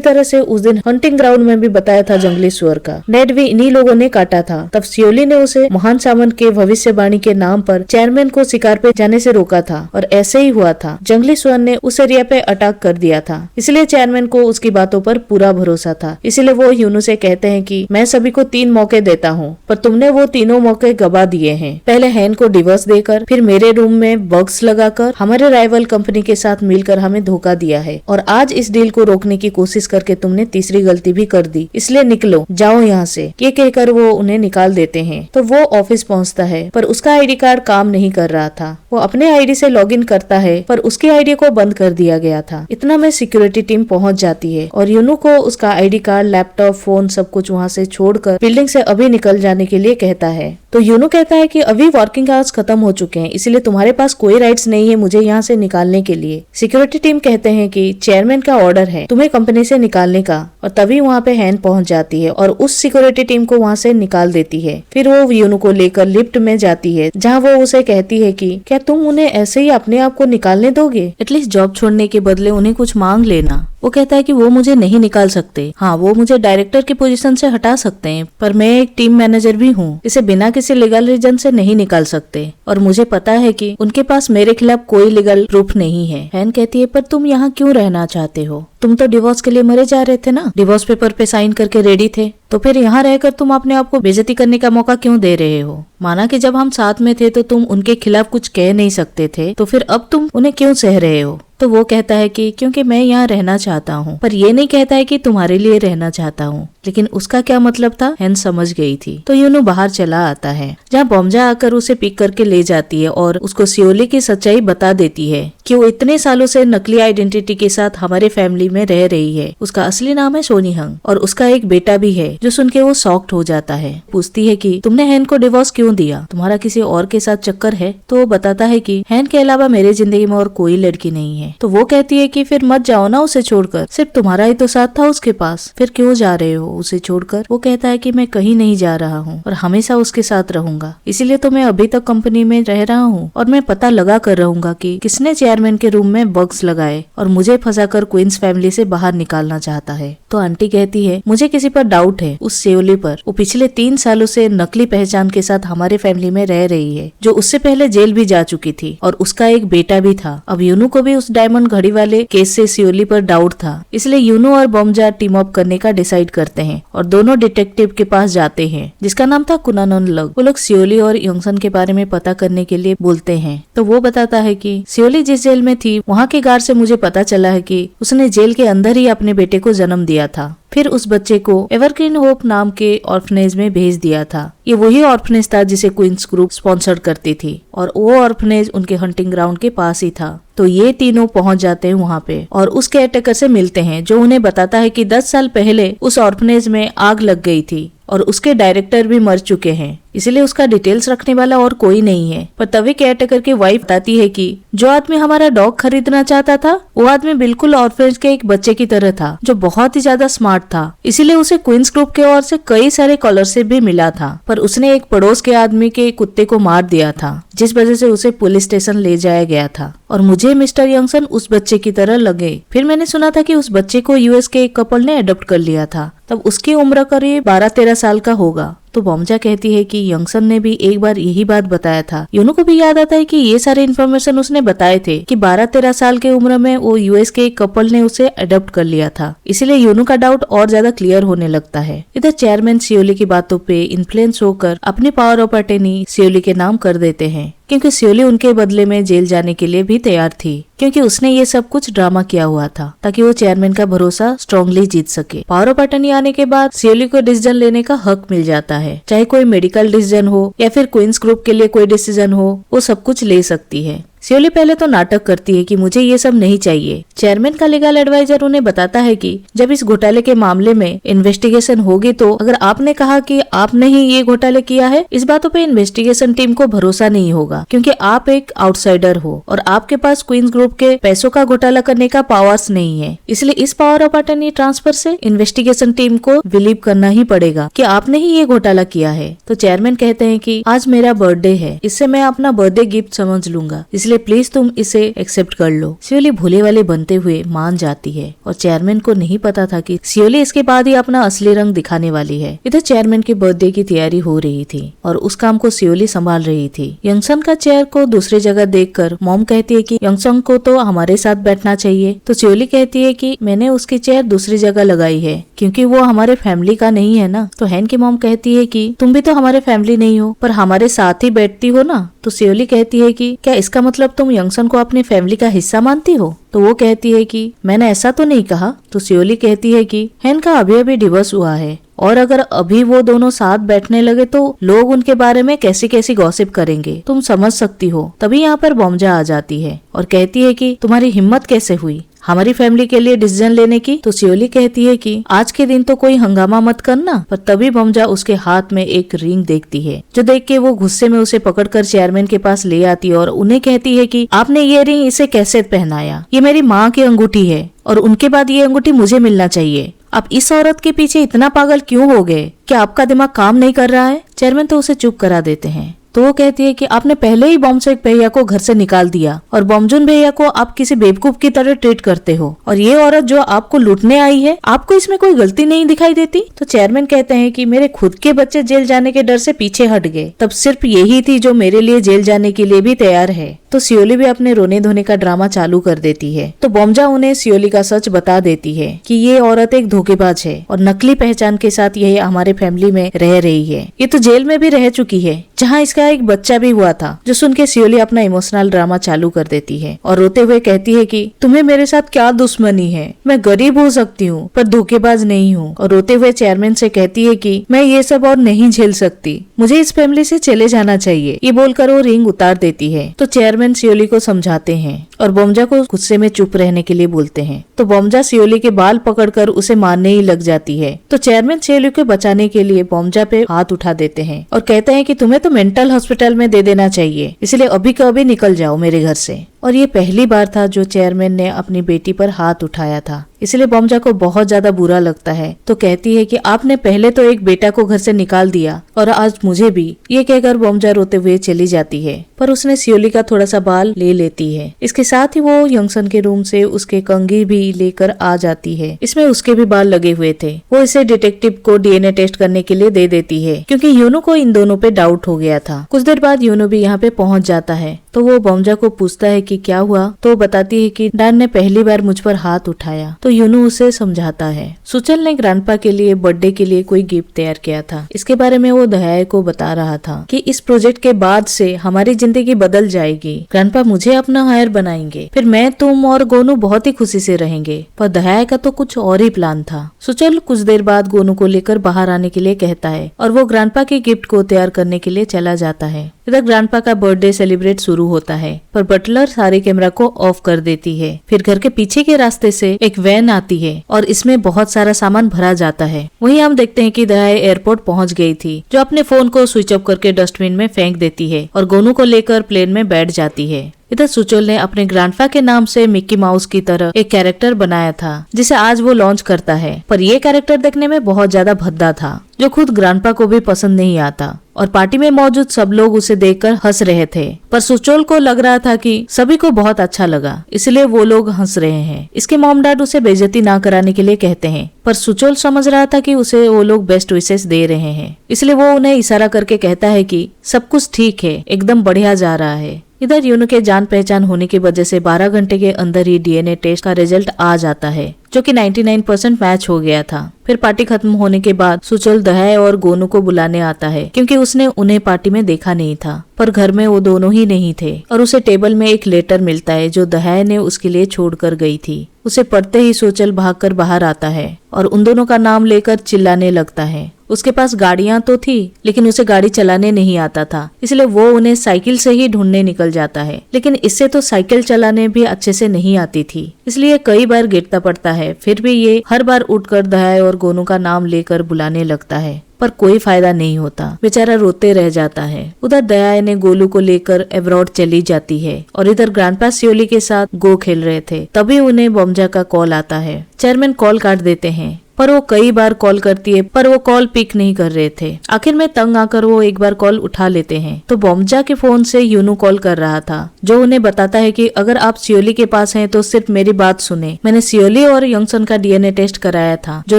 तरह से उस दिन हंटिंग ग्राउंड में भी बताया था जंगली सुअर का नेट भी इन्हीं लोगों ने काटा था। तब सियोली ने उसे महान सामन के भविष्यवाणी के नाम पर चेयरमैन को शिकार पे जाने से रोका था और ऐसे ही हुआ था। जंगली सुअर ने उस एरिया पे अटैक कर दिया था, इसलिए चेयरमैन को उसकी बातों पर पूरा भरोसा था। इसलिए वो यूनू से कहते हैं कि मैं सभी को 3 मौके देता हूँ, पर तुमने वो तीनों मौके गवा दिए हैं। पहले हैन को डिवोर्स देकर, फिर मेरे रूम में बग्स लगाकर, हमारे राइवल कंपनी के साथ मिलकर हमें धोखा दिया है, और आज इस डील को रोकने की कोशिश करके तुमने तीसरी गलती भी कर दी। इसलिए निकलो, जाओ यहाँ से। ये कहकर वो उन्हें निकाल देते हैं। तो वो ऑफिस पहुँचता है, पर उसका आईडी कार्ड काम नहीं कर रहा था। वो अपने आईडी से लॉगिन करता है, पर उसकी आईडी को बंद कर दिया गया था। इतना में सिक्योरिटी टीम पहुंच जाती है और यूनू को उसका आईडी कार्ड, लैपटॉप, फोन सब कुछ वहाँ से छोड़कर बिल्डिंग से अभी निकल जाने के लिए कहता है। तो यूनू कहता है कि अभी वर्किंग आवर्स खत्म हो चुके हैं, इसलिए तुम्हारे पास कोई राइट्स नहीं है मुझे यहाँ से निकालने के लिए। सिक्योरिटी टीम कहते हैं कि चेयरमैन का ऑर्डर है तुम्हें कंपनी से निकालने का, और तभी वहाँ पे हैन पहुँच जाती है और उस सिक्योरिटी टीम को वहाँ से निकाल देती है। फिर वो यूनू को लेकर लिफ्ट में जाती है, जहाँ वो उसे कहती है कि क्या तुम उन्हें ऐसे ही अपने आप को निकालने दोगे? एटलीस्ट जॉब छोड़ने के बदले उन्हें कुछ मांग लेना। वो कहता है कि वो मुझे नहीं निकाल सकते। हाँ, वो मुझे डायरेक्टर की पोजीशन से हटा सकते हैं, पर मैं एक टीम मैनेजर भी हूँ, इसे बिना किसी लीगल रीजन से नहीं निकाल सकते, और मुझे पता है कि उनके पास मेरे खिलाफ कोई लीगल प्रूफ नहीं है। हैन कहती है, पर तुम यहाँ क्यों रहना चाहते हो? तुम तो डिवोर्स के लिए मरे जा रहे थे ना, डिवोर्स पेपर पे साइन करके रेडी थे, तो फिर यहाँ रहकर तुम अपने आप को बेइज्जती करने का मौका क्यों दे रहे हो? माना कि जब हम साथ में थे तो तुम उनके खिलाफ कुछ कह नहीं सकते थे, तो फिर अब तुम उन्हें क्यों सह रहे हो? तो वो कहता है कि क्योंकि मैं यहाँ रहना चाहता हूँ, पर ये नहीं कहता है कि तुम्हारे लिए रहना चाहता हूँ। लेकिन उसका क्या मतलब था, हैन समझ गई थी। तो यूनू बाहर चला आता है, जहाँ बॉम्जा आकर उसे पिक करके ले जाती है और उसको सियोली की सच्चाई बता देती है कि वो इतने सालों से नकली आइडेंटिटी के साथ हमारे फैमिली में रह रही है। उसका असली नाम है सोनी हंग और उसका एक बेटा भी है, जो सुन के वो शॉक्ड हो जाता है। पूछती है कि तुमने हैन को डिवोर्स क्यों दिया, तुम्हारा किसी और के साथ चक्कर है? तो वो बताता है कि हैन के अलावा मेरे जिंदगी में और कोई लड़की नहीं है। तो वो कहती है कि फिर मत जाओ ना उसे छोड़कर, सिर्फ तुम्हारा ही तो साथ था उसके पास, फिर क्यों जा रहे हो उसे छोड़कर? वो कहता है कि मैं कहीं नहीं जा रहा हूँ और हमेशा उसके साथ रहूंगा, इसीलिए तो मैं अभी तक कंपनी में रह रहा हूँ और मैं पता लगा कर रहूंगा कि किसने चेयरमैन के रूम में बग्स लगाए और मुझे फंसाकर क्वींस फैमिली से बाहर निकालना चाहता है। तो आंटी कहती है मुझे किसी पर डाउट है, उस सेओली पर। वो पिछले 3 सालों से नकली पहचान के साथ हमारे फैमिली में रह रही है, जो उससे पहले जेल भी जा चुकी थी और उसका एक बेटा भी था। अब यूनू को भी उस डायमंड घड़ी वाले केस से सेओली पर डाउट था, इसलिए यूनू और बॉम्जा टीम अप करने का डिसाइड करते हैं और दोनों डिटेक्टिव के पास जाते हैं, जिसका नाम था कुनानोन लग। वो लोग सेओली और योंगसन के बारे में पता करने के लिए बोलते हैं। तो वो बताता है कि सेओली जिस जेल में थी वहाँ के गार्ड से मुझे पता चला है कि उसने जेल के अंदर ही अपने बेटे को जन्म दिया था, फिर उस बच्चे को एवरग्रीन होप नाम के ऑर्फनेज में भेज दिया था। ये वही ऑर्फनेज था जिसे क्वींस ग्रुप स्पॉन्सर करती थी और वो ऑर्फनेज उनके हंटिंग ग्राउंड के पास ही था। तो ये तीनों पहुंच जाते हैं वहाँ पे और उस केयरटेकर से मिलते हैं, जो उन्हें बताता है कि 10 साल पहले उस ऑर्फनेज में आग लग गई थी और उसके डायरेक्टर भी मर चुके हैं, इसलिए उसका डिटेल्स रखने वाला और कोई नहीं है। पर तभी केयरटेकर की वाइफ बताती है कि जो आदमी हमारा डॉग खरीदना चाहता था वो आदमी बिल्कुल ऑर्फनेज के एक बच्चे की तरह था, जो बहुत ही ज्यादा स्मार्ट था, इसीलिए उसे क्वींस ग्रुप के ओर से कई सारे स्कॉलरशिप भी मिला था। पर उसने एक पड़ोस के आदमी के कुत्ते को मार दिया था, जिस वजह से उसे पुलिस स्टेशन ले जाया गया था और मुझे मिस्टर यंगसन उस बच्चे की तरह लगे। फिर मैंने सुना था कि उस बच्चे को यूएस के एक कपल ने अडॉप्ट कर लिया था, तब उसकी उम्र करीब 12-13 साल का होगा। तो बॉम्जा कहती है कि यंगसन ने भी एक बार यही बात बताया था। यूनू को भी याद आता है कि ये सारे इन्फॉर्मेशन उसने बताए थे कि 12-13 साल के उम्र में वो यूएस के एक कपल ने उसे अडॉप्ट कर लिया था, इसीलिए यूनू का डाउट और ज्यादा क्लियर होने लगता है। इधर चेयरमैन सेओली की बातों पे इन्फ्लुएंस होकर अपनी पावर ऑफ अटर्नी सेओली के नाम कर देते हैं, क्योंकि सेओली उनके बदले में जेल जाने के लिए भी तैयार थी, क्योंकि उसने ये सब कुछ ड्रामा किया हुआ था ताकि वो चेयरमैन का भरोसा स्ट्रांगली जीत सके। पावर ऑफ अटर्नी आने के बाद सेओली को डिसीजन लेने का हक मिल जाता है, चाहे कोई मेडिकल डिसीजन हो या फिर क्वींस ग्रुप के लिए कोई डिसीजन हो, वो सब कुछ ले सकती है। सेओली पहले तो नाटक करती है कि मुझे ये सब नहीं चाहिए। चेयरमैन का लीगल एडवाइजर उन्हें बताता है कि जब इस घोटाले के मामले में इन्वेस्टिगेशन होगी तो अगर आपने कहा कि आपने ही ये घोटाले किया है, इस बातों पे इन्वेस्टिगेशन टीम को भरोसा नहीं होगा, क्योंकि आप एक आउटसाइडर हो और आपके पास क्वींस ग्रुप के पैसों का घोटाला करने का पावर्स नहीं है। इसलिए इस पावर ऑफ अटर्नी ट्रांसफर से इन्वेस्टिगेशन टीम को बिलीव करना ही पड़ेगा कि आपने ही ये घोटाला किया है। तो चेयरमैन कहते हैं कि आज मेरा बर्थडे है, इससे मैं अपना बर्थडे गिफ्ट समझ लूंगा, इसलिए प्लीज तुम इसे एक्सेप्ट कर लो। सेओली भोले वाले बनते हुए मान जाती है और चेयरमैन को नहीं पता था कि सेओली इसके बाद ही अपना असली रंग दिखाने वाली है। इधर चेयरमैन के बर्थडे की तैयारी हो रही थी और उस काम को सेओली संभाल रही थी। यंगसन का चेयर को दूसरी जगह देखकर मॉम कहती है कि यंगसन को तो हमारे साथ बैठना चाहिए। तो सेओली कहती है कि मैंने उसकी चेयर दूसरी जगह लगाई है क्योंकि वो हमारे फैमिली का नहीं है ना। तो हैन की मॉम कहती है कि तुम भी तो हमारे फैमिली नहीं हो पर हमारे साथ ही बैठती हो ना। तो सेओली कहती है कि क्या इसका मतलब तुम यंगसन को अपनी फैमिली का हिस्सा मानती हो? तो वो कहती है कि मैंने ऐसा तो नहीं कहा। तो सेओली कहती है कि हैन का अभी अभी डिवोर्स हुआ है और अगर अभी वो दोनों साथ बैठने लगे तो लोग उनके बारे में कैसी कैसी गॉसिप करेंगे, तुम समझ सकती हो। तभी यहाँ पर बॉम्जा आ जाती है और कहती है कि तुम्हारी हिम्मत कैसे हुई हमारी फैमिली के लिए डिसीजन लेने की। तो सेओली कहती है कि आज के दिन तो कोई हंगामा मत करना। पर तभी बॉम्जा उसके हाथ में एक रिंग देखती है, जो देख के वो गुस्से में उसे पकड़कर चेयरमैन के पास ले आती है और उन्हें कहती है कि आपने ये रिंग इसे कैसे पहनाया? ये मेरी माँ की अंगूठी है और उनके बाद ये अंगूठी मुझे मिलना चाहिए। आप इस औरत के पीछे इतना पागल क्यों हो गए? क्या आपका दिमाग काम नहीं कर रहा है? चेयरमैन तो उसे चुप करा देते हैं। तो वो कहती है कि आपने पहले ही बॉम्बसेक भैया को घर से निकाल दिया और बॉम्बजुन भैया को आप किसी बेवकूफ की तरह ट्रीट करते हो और ये औरत जो आपको लूटने आई है, आपको इसमें कोई गलती नहीं दिखाई देती? तो चेयरमैन कहते हैं कि मेरे खुद के बच्चे जेल जाने के डर से पीछे हट गए, तब सिर्फ यही थी जो मेरे लिए जेल जाने के लिए भी तैयार है। तो सेओली भी अपने रोने धोने का ड्रामा चालू कर देती है। तो बॉम्जा उन्हें सेओली का सच बता देती है कि ये औरत एक धोखेबाज है और नकली पहचान के साथ यह हमारे फैमिली में रह रही है। ये तो जेल में भी रह चुकी है। जहाँ इसका एक बच्चा भी हुआ था, जो सुन के सियोली अपना इमोशनल ड्रामा चालू कर देती है और रोते हुए कहती है कि तुम्हें मेरे साथ क्या दुश्मनी है, मैं गरीब हो सकती हूँ पर धोखेबाज नहीं हूँ। और रोते हुए चेयरमैन से कहती है कि मैं ये सब और नहीं झेल सकती, मुझे इस फैमिली से चले जाना चाहिए। ये बोलकर वो रिंग उतार देती है। तो चेयरमैन सियोली को समझाते हैं और बोमजा को गुस्से में चुप रहने के लिए बोलते हैं। तो बोमजा सियोली के बाल पकड़कर उसे मारने ही लग जाती है। तो चेयरमैन सियोली को बचाने के लिए बोमजा पे हाथ उठा देते हैं और कहते हैं कि तुम्हें तो मेंटल हॉस्पिटल में दे देना चाहिए, इसलिए अभी के अभी निकल जाओ मेरे घर से। और ये पहली बार था जो चेयरमैन ने अपनी बेटी पर हाथ उठाया था, इसलिए बोमजा को बहुत ज्यादा बुरा लगता है। तो कहती है कि आपने पहले तो एक बेटा को घर से निकाल दिया और आज मुझे भी। ये कहकर बोमजा रोते हुए चली जाती है, पर उसने सियोली का थोड़ा सा बाल ले लेती है। इसके साथ ही वो यंगसन के रूम से उसके कंघी भी लेकर आ जाती है। इसमें उसके भी बाल लगे हुए थे। वो इसे डिटेक्टिव को डीएनए टेस्ट करने के लिए दे देती है, क्योंकि यूनो को इन दोनों पे डाउट हो गया था। कुछ देर बाद यूनो भी यहाँ पे पहुँच जाता है। तो वो बोमजा को पूछता है कि क्या हुआ। तो वो बताती है कि डैन ने पहली बार मुझ पर हाथ उठाया। तो यूनो उसे समझाता है। सुचल ने ग्रैंडपा के लिए बर्थडे के लिए कोई गिफ्ट तैयार किया था। इसके बारे में वो दयाय को बता रहा था कि इस प्रोजेक्ट के बाद से हमारी जिंदगी बदल जाएगी। ग्रैंडपा मुझे अपना हायर बनाएंगे, फिर मैं, तुम और गोनू बहुत ही खुशी से रहेंगे। पर दयाय का तो कुछ और ही प्लान था। सुचल कुछ देर बाद गोनू को लेकर बाहर आने के लिए कहता है और वो ग्रैंडपा के गिफ्ट को तैयार करने के लिए चला जाता है। इधर ग्रैंडपा का बर्थडे सेलिब्रेट शुरू होता है, पर बटलर सारे कैमरा को ऑफ कर देती है। फिर घर के पीछे के रास्ते से एक वैन आती है और इसमें बहुत सारा सामान भरा जाता है। वहीं हम देखते हैं कि दयाय एयरपोर्ट पहुंच गई थी, जो अपने फोन को स्विच ऑफ करके डस्टबिन में फेंक देती है और गोनू को लेकर प्लेन में बैठ जाती है। इधर सुचल ने अपने ग्रैंडपा के नाम से मिक्की माउस की तरह एक कैरेक्टर बनाया था, जिसे आज वो लॉन्च करता है। पर ये कैरेक्टर देखने में बहुत ज्यादा भद्दा था, जो खुद ग्रैंडपा को भी पसंद नहीं आता। और पार्टी में मौजूद सब लोग उसे देखकर हंस रहे थे, पर सुचोल को लग रहा था कि सभी को बहुत अच्छा लगा, इसलिए वो लोग हंस रहे हैं। इसके मॉम डैड उसे बेइज्जती ना कराने के लिए कहते हैं, पर सुचोल समझ रहा था कि उसे वो लोग बेस्ट विशेस दे रहे हैं, इसलिए वो उन्हें इशारा करके कहता है कि सब कुछ ठीक है, एकदम बढ़िया जा रहा है। इधर यूनो के जान पहचान होने की वजह से 12 घंटे के अंदर ही डीएनए टेस्ट का रिजल्ट आ जाता है, जो कि 99% मैच हो गया था। फिर पार्टी खत्म होने के बाद सुचल दयाय और गोनू को बुलाने आता है, क्योंकि उसने उन्हें पार्टी में देखा नहीं था। पर घर में वो दोनों ही नहीं थे और उसे टेबल में एक लेटर मिलता है जो दयाय ने उसके लिए छोड़ कर गई थी। उसे पढ़ते ही सुचल भागकर बाहर आता है और उन दोनों का नाम लेकर चिल्लाने लगता है। उसके पास गाड़ियां तो थी, लेकिन उसे गाड़ी चलाने नहीं आता था, इसलिए वो उन्हें साइकिल से ही ढूंढने निकल जाता है। लेकिन इससे तो साइकिल चलाने भी अच्छे से नहीं आती थी, इसलिए कई बार गिरता पड़ता है। फिर भी ये हर बार उठकर दयाय और गोनू का नाम लेकर बुलाने लगता है, पर कोई फायदा नहीं होता। बेचारा रोते रह जाता है। उधर दयाय ने गोलू को लेकर अब्रॉड चली जाती है और इधर ग्रैंडपा सियोली के साथ गो खेल रहे थे। तभी उन्हें बोमजा का कॉल आता है। चेयरमैन कॉल काट देते हैं, पर वो कई बार कॉल करती है, पर वो कॉल पिक नहीं कर रहे थे। आखिर में तंग आकर वो एक बार कॉल उठा लेते हैं। तो बोमजा के फोन से यूनू कॉल कर रहा था, जो उन्हें बताता है कि अगर आप सियोली के पास हैं तो सिर्फ मेरी बात सुने। मैंने सियोली और यंगसन का डीएनए टेस्ट कराया था, जो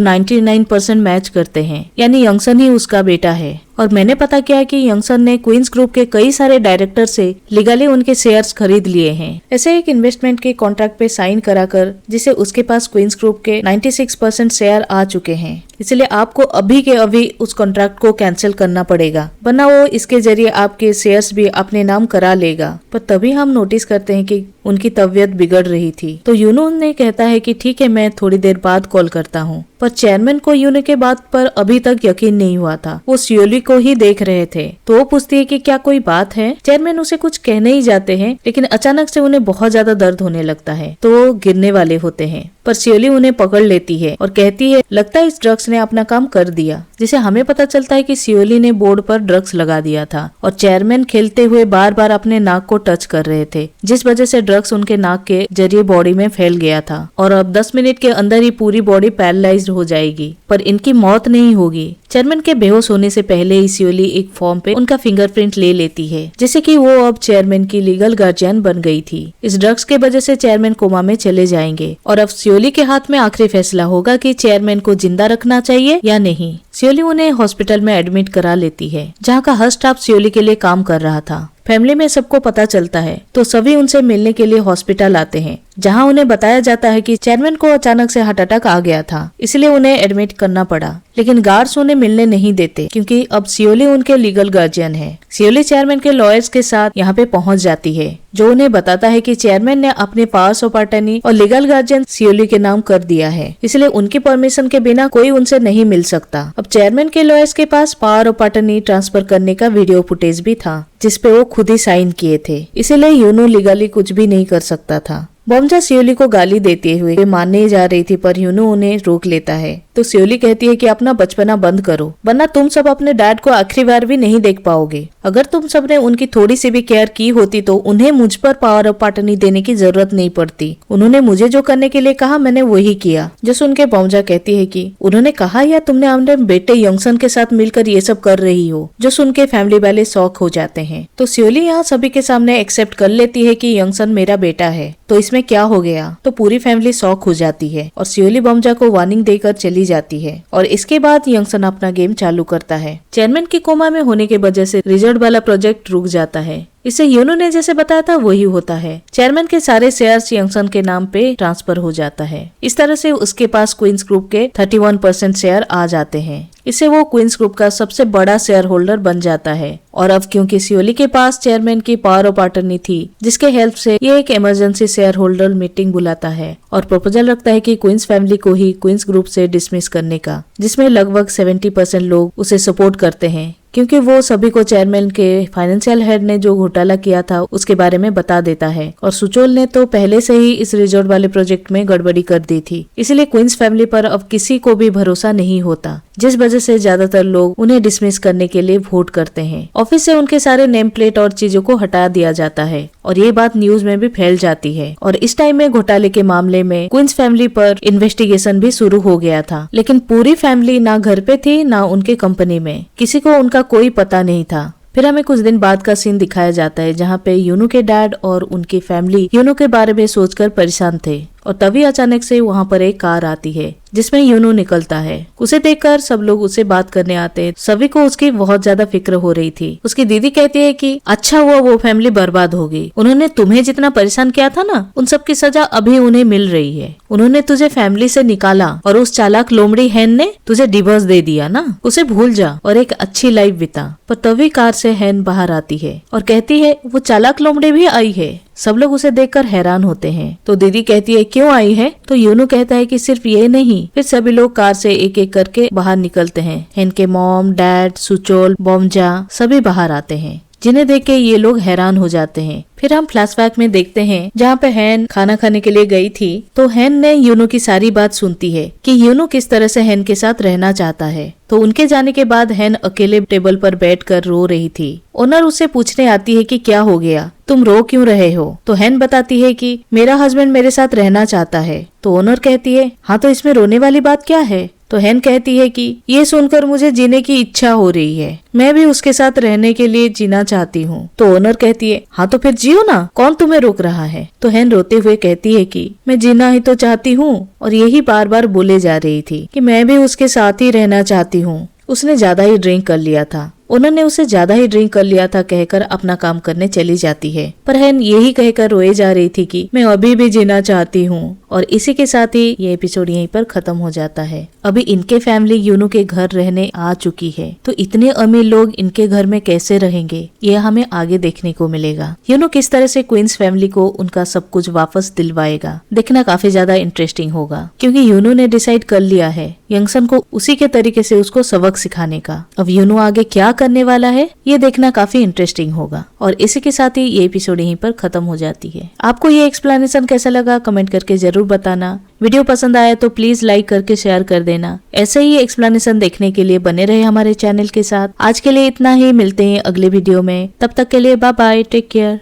99% मैच करते हैं, यानी यंगसन ही उसका बेटा है। और मैंने पता किया कि यंगसन ने क्वींस ग्रुप के कई सारे डायरेक्टर से लीगली उनके शेयर्स खरीद लिए हैं। ऐसे एक इन्वेस्टमेंट के कॉन्ट्रैक्ट पे साइन कराकर, जिसे उसके पास क्वींस ग्रुप के 96% शेयर आ चुके हैं। इसलिए आपको अभी के अभी उस कॉन्ट्रैक्ट को कैंसिल करना पड़ेगा, वरना वो इसके जरिए आपके शेयर्स भी अपने नाम करा लेगा। पर तभी हम नोटिस करते हैं कि उनकी तबीयत बिगड़ रही थी। तो यूनो ने कहता है कि ठीक है, मैं थोड़ी देर बाद कॉल करता हूँ। पर चेयरमैन को यूनो के बात पर अभी तक यकीन नहीं हुआ था। वो सियोली को ही देख रहे थे। तो वो पूछती है कि क्या कोई बात है। चेयरमैन उसे कुछ कहने ही जाते हैं, लेकिन अचानक से उन्हें बहुत ज्यादा दर्द होने लगता है, तो वो गिरने वाले होते हैं। पर सियोली उन्हें पकड़ लेती है और कहती है, लगता है इस ड्रग्स ने अपना काम कर दिया। जिसे हमें पता चलता है कि सियोली ने बोर्ड पर ड्रग्स लगा दिया था और चेयरमैन खेलते हुए बार बार अपने नाक को टच कर रहे थे, जिस वजह से ड्रग्स उनके नाक के जरिए बॉडी में फैल गया था और अब 10 मिनट के अंदर ही पूरी बॉडी पैरालाइज्ड हो जाएगी, पर इनकी मौत नहीं होगी। चेयरमैन के बेहोश होने से पहले ही सियोली एक फॉर्म पे उनका फिंगरप्रिंट ले लेती है, जिससे कि वो अब चेयरमैन की लीगल गार्जियन बन गई थी। इस ड्रग्स के वजह से चेयरमैन कोमा में चले जाएंगे और अब सियोली के हाथ में आखिरी फैसला होगा कि चेयरमैन को जिंदा रखना चाहिए या नहीं। सियोली उन्हें हॉस्पिटल में एडमिट करा लेती है, जहाँ का हर स्टाफ सियोली के लिए काम कर रहा था। फैमिली में सबको पता चलता है तो सभी उनसे मिलने के लिए हॉस्पिटल आते हैं, जहां उन्हें बताया जाता है कि चेयरमैन को अचानक से हार्ट अटैक आ गया था, इसलिए उन्हें एडमिट करना पड़ा। लेकिन गार्ड्स उन्हें मिलने नहीं देते क्योंकि अब सियोली उनके लीगल गार्जियन है। सियोली चेयरमैन के लॉयर्स के साथ यहाँ पे पहुँच जाती है, जो उन्हें बताता है कि चेयरमैन ने अपने पावर्स ऑफ अटॉर्नी और लीगल गार्जियन सियोली के नाम कर दिया है, इसलिए उनकी परमिशन के बिना कोई उनसे नहीं मिल सकता। अब चेयरमैन के लॉयर्स के पास पावर ऑफ अटॉर्नी ट्रांसफर करने का वीडियो फुटेज भी था, जिसपे वो खुद ही साइन किए थे, इसलिए यूनू लीगली कुछ भी नहीं कर सकता था। बॉम्जा सियोली को गाली देते हुए वे मानने जा रही थी, पर यूनू उन्हें रोक लेता है। तो सियोली कहती है कि अपना बचपना बंद करो, वरना तुम सब अपने डैड को आखिरी बार भी नहीं देख पाओगे। अगर तुम सब ने उनकी थोड़ी सी भी केयर की होती तो उन्हें मुझ पर पावर ऑफ अटॉर्नी देने की जरूरत नहीं पड़ती। उन्होंने मुझे जो करने के लिए कहा मैंने वही किया। जो सुन के बॉम्जा कहती है कि उन्होंने कहा या तुमने अपने बेटे यंगसन के साथ मिलकर ये सब कर रही हो। जो सुन के फैमिली वाले शॉक हो जाते हैं। तो सियोली यहाँ सभी के सामने एक्सेप्ट कर लेती है कि यंगसन मेरा बेटा है, तो इसमें क्या हो गया। तो पूरी फैमिली शॉक हो जाती है और सियोली बॉम्जा को वार्निंग देकर चली जाती है। और इसके बाद यंगसन अपना गेम चालू करता है। चेयरमैन के कोमा में होने की वजह से रिजल्ट वाला प्रोजेक्ट रुक जाता है। इसे यूनू ने जैसे बताया था वही होता है। चेयरमैन के सारे शेयर्स यंगसन के नाम पे ट्रांसफर हो जाता है। इस तरह से उसके पास क्वींस ग्रुप के 31% शेयर आ जाते हैं। इससे वो क्वींस ग्रुप का सबसे बड़ा शेयर होल्डर बन जाता है। और अब क्योंकि सियोली के पास चेयरमैन की पावर ऑफ अटॉर्नी थी, जिसके हेल्प से ये एक इमरजेंसी शेयर होल्डर मीटिंग बुलाता है और प्रपोजल रखता है कि क्वींस फैमिली को ही क्वींस ग्रुप से डिसमिस करने का, जिसमें लगभग 70% लोग उसे सपोर्ट करते हैं, क्योंकि वो सभी को चेयरमैन के फाइनेंशियल हेड ने जो घोटाला किया था उसके बारे में बता देता है। और सुचोल ने तो पहले से ही इस रिजॉर्ट वाले प्रोजेक्ट में गड़बड़ी कर दी थी, इसलिए क्वींस फैमिली पर अब किसी को भी भरोसा नहीं होता, जिस वजह से ज्यादातर लोग उन्हें डिसमिस करने के लिए वोट करते हैं। ऑफिस से उनके सारे नेम प्लेट और चीजों को हटा दिया जाता है और ये बात न्यूज में भी फैल जाती है। और इस टाइम में घोटाले के मामले में क्वींस फैमिली पर इन्वेस्टिगेशन भी शुरू हो गया था, लेकिन पूरी फैमिली ना घर पे थी ना उनके कंपनी में, किसी को उनका कोई पता नहीं था। फिर हमें कुछ दिन बाद का सीन दिखाया जाता है, जहाँ पे यूनू के डैड और उनकी फैमिली यूनू के बारे में सोचकर परेशान थे। और तभी अचानक से वहाँ पर एक कार आती है जिसमें यूनू निकलता है। उसे देखकर सब लोग उससे बात करने आते हैं। सभी को उसकी बहुत ज्यादा फिक्र हो रही थी। उसकी दीदी कहती है कि अच्छा हुआ वो फैमिली बर्बाद हो गई, उन्होंने तुम्हें जितना परेशान किया था ना, उन सब की सजा अभी उन्हें मिल रही है। उन्होंने तुझे फैमिली से निकाला और उस चालाक लोमड़ी हैन ने तुझे डिवोर्स दे दिया ना, उसे भूल जा और एक अच्छी लाइफ बिता। पर तभी कार से हैन बाहर आती है और कहती है वो चालाक लोमड़ी भी आई है। सब लोग उसे देखकर हैरान होते हैं। तो दीदी कहती है क्यों आई है? तो यूनू कहता है कि सिर्फ ये नहीं। फिर सभी लोग कार से एक एक करके बाहर निकलते हैं। हैन के मॉम, डैड, सुचोल, बॉम्जा सभी बाहर आते हैं, जिन्हें देख के ये लोग हैरान हो जाते हैं। फिर हम फ्लैशबैक में देखते हैं जहाँ पे हैन खाना खाने के लिए गई थी। तो हैन ने यूनू की सारी बात सुनती है कि यूनू किस तरह से हैन के साथ रहना चाहता है। तो उनके जाने के बाद हैन अकेले टेबल पर बैठकर रो रही थी। ओनर उससे पूछने आती है कि क्या हो गया, तुम रो क्यों रहे हो? तो हैन बताती है कि मेरा हस्बैंड मेरे साथ रहना चाहता है। तो ओनर कहती है हाँ तो इसमें रोने वाली बात क्या है? तो हैन कहती है कि ये सुनकर मुझे जीने की इच्छा हो रही है, मैं भी उसके साथ रहने के लिए जीना चाहती हूँ। तो ओनर कहती है हाँ तो फिर जियो ना, कौन तुम्हें रोक रहा है? तो हैन रोते हुए कहती है कि मैं जीना ही तो चाहती हूँ और यही बार बार बोले जा रही थी कि मैं भी उसके साथ ही रहना चाहती हूँ। उसने ज्यादा ही ड्रिंक कर लिया था। उन्होंने उसे ज्यादा ही ड्रिंक कर लिया था कहकर अपना काम करने चली जाती है। पर हैन यही कहकर रोए जा रही थी कि मैं अभी भी जीना चाहती हूँ। और इसी के साथ ही ये एपिसोड यहीं पर खत्म हो जाता है। अभी इनके फैमिली यूनू के घर रहने आ चुकी है, तो इतने अमीर लोग इनके घर में कैसे रहेंगे ये हमें आगे देखने को मिलेगा। यूनू किस तरह से क्वींस फैमिली को उनका सब कुछ वापस दिलवाएगा, देखना काफी ज्यादा इंटरेस्टिंग होगा, क्योंकि यूनू ने डिसाइड कर लिया है यंगसन को उसी के तरीके से उसको सबक सिखाने का। अब यूनू आगे क्या करने वाला है ये देखना काफी इंटरेस्टिंग होगा। और इसी के साथ ही ये एपिसोड यहीं पर खत्म हो जाती है। आपको ये एक्सप्लेनेशन कैसा लगा कमेंट करके जरूर बताना। वीडियो पसंद आया तो प्लीज लाइक करके शेयर कर देना। ऐसे ही एक्सप्लेनेशन देखने के लिए बने रहे हमारे चैनल के साथ। आज के लिए इतना ही, मिलते हैं अगले वीडियो में। तब तक के लिए बाय बाय, टेक केयर।